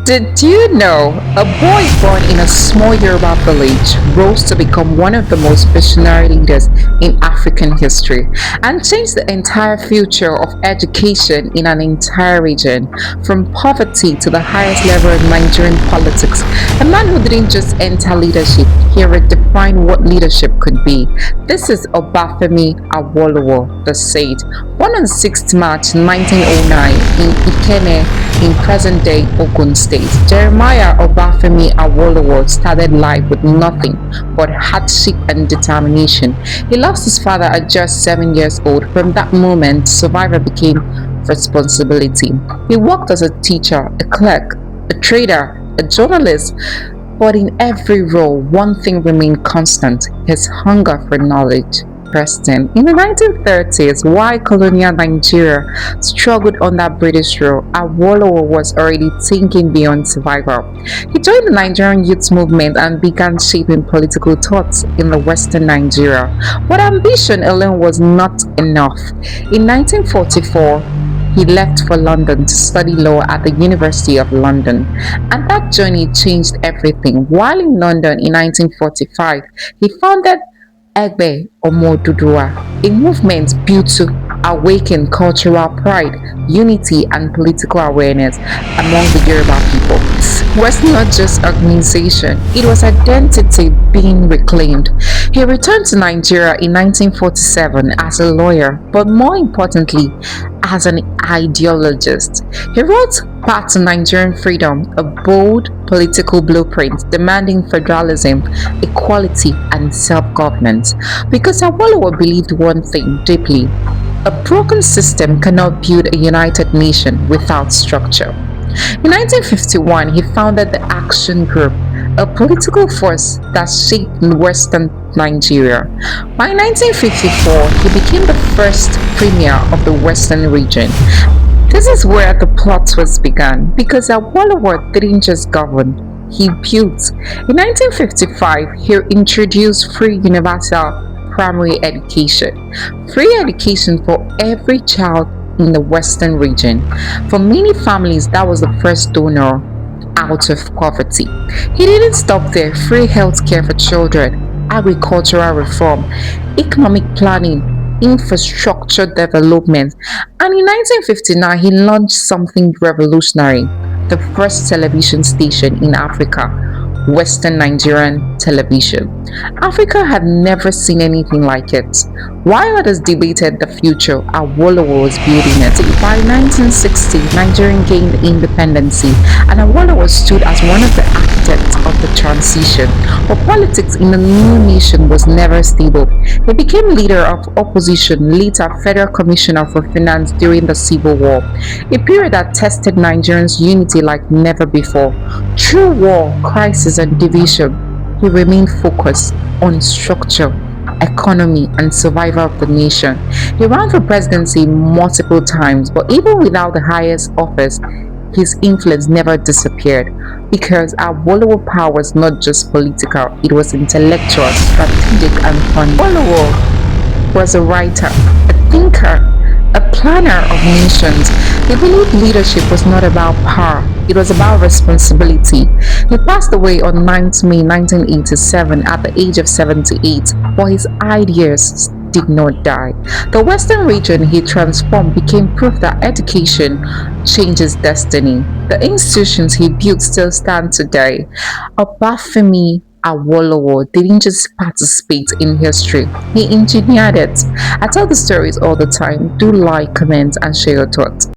Did you know a boy born in a small Yoruba village rose to become one of the most visionary leaders in African history and changed the entire future of education in an entire region, from poverty to the highest level of Nigerian politics? A man who didn't just enter leadership, he redefined what leadership could be. This is Obafemi Awolowo, the sage, born on 6th March 1909 in Ikene in present-day Ogun State. Jeremiah Obafemi Awolowo started life with nothing but hardship and determination. He lost his father at just 7 years old. From that moment, survival became responsibility. He worked as a teacher, a clerk, a trader, a journalist, but in every role, one thing remained constant: his hunger for knowledge. Preston. In the 1930s, while colonial Nigeria struggled under British rule, Awolowo was already thinking beyond survival. He joined the Nigerian youth movement and began shaping political thoughts in the Western Nigeria. But ambition alone was not enough. In 1944, he left for London to study law at the University of London, and that journey changed everything. While in London in 1945, he founded Egbe Omodudua, a movement built to awaken cultural pride, unity, and political awareness among the Yoruba people. It was not just organization, it was identity being reclaimed. He returned to Nigeria in 1947 as a lawyer, but more importantly, as an ideologist. He wrote Path to Nigerian Freedom, a bold political blueprint demanding federalism, equality, and self-governance. Because Awolowo believed one thing deeply: a broken system cannot build a united nation without structure. In 1951, he founded the Action Group, a political force that shaped Western Nigeria. By 1954, he became the first premier of the Western region. This is where the plot was begun, because Awolowo didn't just govern, he built. In 1955, he introduced free universal primary education. Free education for every child in the Western region. For many families, that was the first donor out of poverty. He didn't stop there. Free healthcare for children, agricultural reform, economic planning, infrastructure development, and in 1959 he launched something revolutionary: the first television station in Africa, Western Nigerian television. Africa had never seen anything like it. While others debated the future, Awolowo was building it. By 1960, Nigeria gained independence, and Awolowo stood as one of the architects of the transition. But politics in the new nation was never stable. He became leader of opposition, later Federal Commissioner for Finance during the Civil War, a period that tested Nigerians' unity like never before. Through war, crisis, and division, he remained focused on structure, economy, and survival of the nation. He ran for presidency multiple times, but even without the highest office, his influence never disappeared, because Awolowo power was not just political, it was intellectual, strategic, and fun. Awolowo was a writer, a thinker, a planner of nations. He believed leadership was not about power, it was about responsibility. He passed away on 9th May 1987 at the age of 78, but his ideas did not die. The Western region he transformed became proof that education changes destiny. The institutions he built still stand today. Obafemi Awolowo didn't just participate in history, he engineered it. I tell the stories all the time. Do like, comment, and share your thoughts.